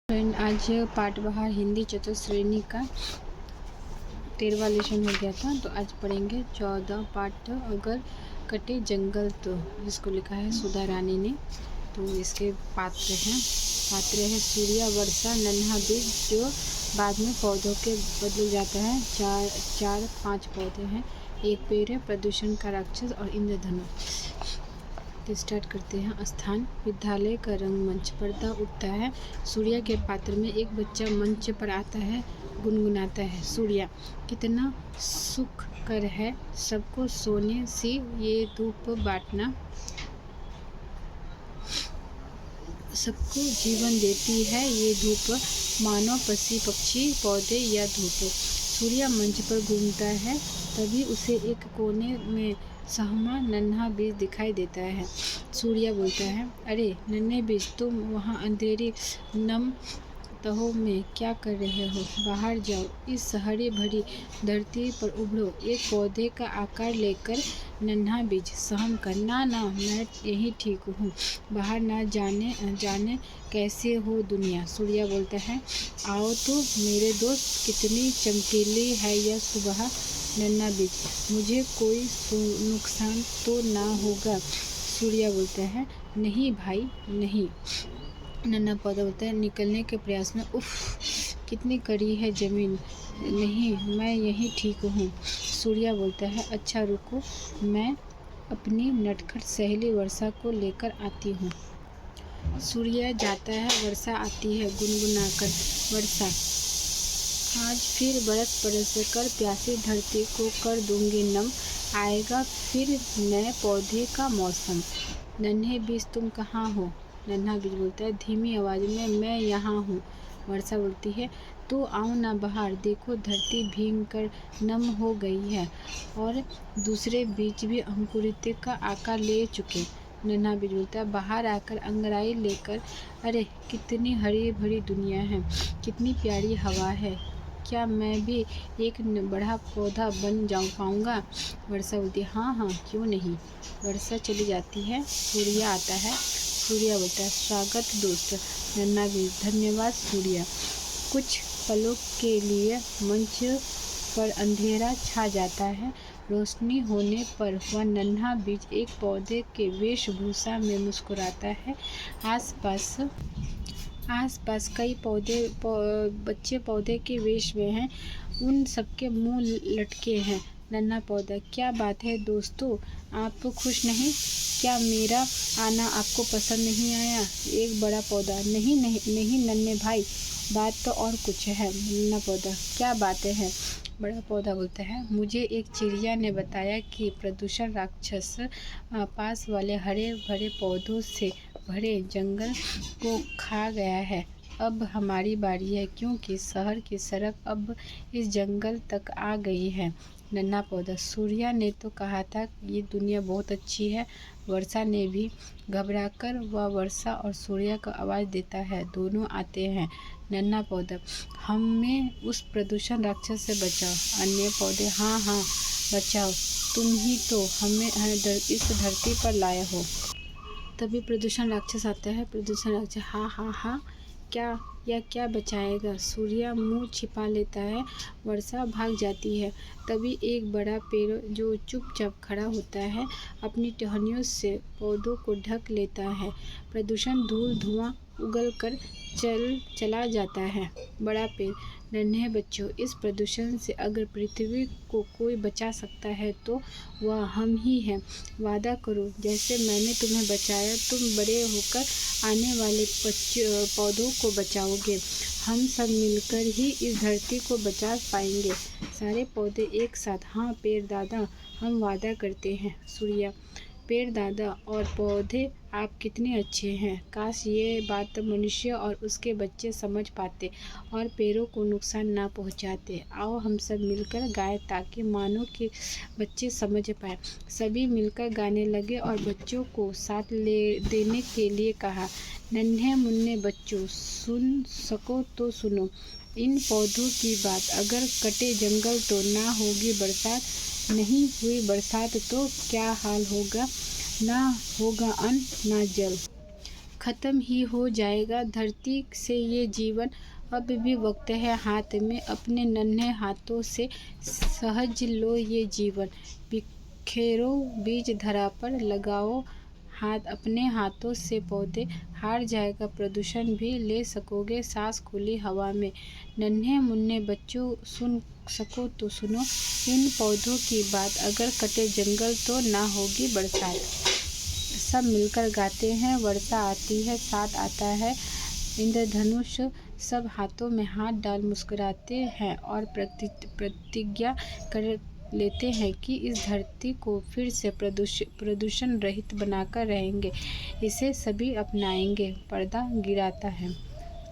Friend, आज पाठबहार हिंदी चतुर्थ श्रेणी का 13वां लेसन हो गया था। तो आज पढ़ेंगे 14 पाठ अगर कटे जंगल तो, जिसको लिखा है सुधा रानी ने। तो इसके पात्र है सूर्य, वर्षा, नन्हा बीज जो बाद में पौधों के बदल जाता है। चार पांच पौधे हैं, एक पेड़ है, प्रदूषण का राक्षस और इंद्रधनुष। तो स्टार्ट करते हैं। स्थान विद्यालय का रंगमंच। पर्दा उठता है। सूर्या के पात्र में एक बच्चा मंच पर आता है, गुनगुनाता है, सूर्या कितना सुखकर है सबको सोने सी ये धूप बांटना, सबको जीवन देती है ये धूप, मानो पक्षी पक्षी पौधे या धूप। सूर्या मंच पर घूमता है, तभी उसे एक कोने में सहमा नन्हा बीज दिखाई देता है। सूर्या बोलता है, अरे नन्हे बीज, तुम वहाँ अंधेरी नम तहों में क्या कर रहे हो? बाहर जाओ, इस हरी भरी धरती पर उभरो एक पौधे का आकार लेकर। नन्हा बीज सहम कर, ना मैं यही ठीक हूँ, बाहर ना जाने कैसे हो दुनिया। सूर्या बोलता है, आओ तो मेरे दोस्त, कितनी चमकीली है यह सुबह। नन्हा बीज, मुझे कोई नुकसान तो ना होगा? सूर्या बोलता है, नहीं भाई नहीं। नन्हा पौधा बोलता है, निकलने के प्रयास में, उफ कितनी कड़ी है जमीन, नहीं मैं यहीं ठीक हूँ। सूर्या बोलता है, अच्छा रुको, मैं अपनी नटखट सहेली वर्षा को लेकर आती हूँ। सूर्या जाता है, वर्षा आती है गुनगुनाकर, वर्षा आज फिर बरस कर प्यासी धरती को कर दूंगी नम, आएगा फिर नए पौधे का मौसम। नन्हे बीज तुम कहाँ हो? नन्हा बीज बोलता है धीमी आवाज में, मैं यहाँ हूँ। वर्षा बोलती है, तो आओ ना बाहर, देखो धरती भीग कर नम हो गई है और दूसरे बीज भी अंकुरित का आकार ले चुके। नन्हा बीज बोलता है, बाहर आकर अंगड़ाई लेकर, अरे कितनी हरी भरी दुनिया है, कितनी प्यारी हवा है, क्या मैं भी एक बड़ा पौधा बन पाऊँगा? वर्षा बोलती है, हाँ क्यों नहीं। वर्षा चली जाती है, सूर्या आता है। सूर्या बोलता है, स्वागत दोस्त। नन्हा बीज, धन्यवाद सूर्या। कुछ पलों के लिए मंच पर अंधेरा छा जाता है, रोशनी होने पर वह नन्हा बीज एक पौधे के वेशभूषा में मुस्कुराता है। आसपास कई बच्चे पौधे के वेश में हैं, उन सबके मुंह लटके हैं। नन्हा पौधा, क्या बात है दोस्तों, आप खुश नहीं? क्या मेरा आना आपको पसंद नहीं आया? एक बड़ा पौधा, नहीं नन्हे भाई, बात तो और कुछ है। नन्हा पौधा, क्या बातें हैं? बड़ा पौधा बोलता है, मुझे एक चिड़िया ने बताया कि प्रदूषण राक्षस पास वाले हरे भरे पौधों से भरे जंगल को खा गया है। अब हमारी बारी है, क्योंकि शहर की सड़क अब इस जंगल तक आ गई है। नन्हा पौधा, सूर्या ने तो कहा था ये दुनिया बहुत अच्छी है। वर्षा ने भी घबराकर वह वर्षा और सूर्या को आवाज़ देता है, दोनों आते हैं। नन्हा पौधा, हमें उस प्रदूषण राक्षस से बचाओ। अन्य पौधे, हाँ बचाओ, तुम ही तो हमें इस धरती पर लाए हो। तभी प्रदूषण राक्षस आता है। प्रदूषण राक्षस, हाँ क्या बचाएगा? सूर्या मुंह छिपा लेता है, वर्षा भाग जाती है। तभी एक बड़ा पेड़ जो चुपचाप खड़ा होता है, अपनी टहनियों से पौधों को ढक लेता है। प्रदूषण धूल धुआं उगल कर चला जाता है। बड़ा पेड़, नन्हे बच्चों, इस प्रदूषण से अगर पृथ्वी को कोई बचा सकता है तो वह हम ही हैं। वादा करो, जैसे मैंने तुम्हें बचाया, तुम बड़े होकर आने वाले पौधों को बचाओगे। हम सब मिलकर ही इस धरती को बचा पाएंगे। सारे पौधे एक साथ, हाँ पेड़ दादा, हम वादा करते हैं। सूर्या, पेड़ दादा और पौधे, आप कितने अच्छे हैं। काश ये बात मनुष्य और उसके बच्चे समझ पाते और पेड़ों को नुकसान ना पहुंचाते। आओ हम सब मिलकर गाएं ताकि मानो के बच्चे समझ पाए। सभी मिलकर गाने लगे और बच्चों को साथ ले देने के लिए कहा, नन्हे मुन्ने बच्चों, सुन सको तो सुनो इन पौधों की बात। अगर कटे जंगल तो ना होगी बरसात, नहीं हुई बरसात तो क्या हाल होगा, ना होगा अन्न ना जल। ख़त्म ही हो जाएगा धरती से ये जीवन। अब भी वक्त है हाथ में, अपने नन्हे हाथों से सहज लो ये जीवन। बिखेरो बीज धरा पर, लगाओ हाथ अपने हाथों से पौधे। हार जाएगा प्रदूषण भी, ले सकोगे सांस खुली हवा में। नन्हे मुन्ने बच्चों सुन सको तो सुनो इन पौधों की बात, अगर कटे जंगल तो ना होगी बरसात। सब मिलकर गाते हैं, वर्षा आती है, साथ आता है इंद्रधनुष। सब हाथों में हाथ डाल मुस्कुराते हैं और प्रतिज्ञा कर लेते हैं कि इस धरती को फिर से प्रदूषण रहित बनाकर रहेंगे, इसे सभी अपनाएंगे। पर्दा गिराता है।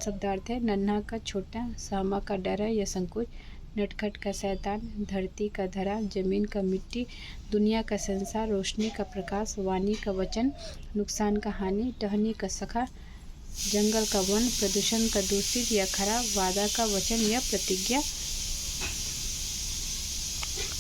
शब्दार्थ है नन्हा का छोटा, सामा का डरा या संकोच, नटखट का शैतान, धरती का धरा, जमीन का मिट्टी, दुनिया का संसार, रोशनी का प्रकाश, वाणी का वचन, नुकसान का हानि, टहनी का सखा, जंगल का वन, प्रदूषण का दूषित या खराब, वादा का वचन या प्रतिज्ञा।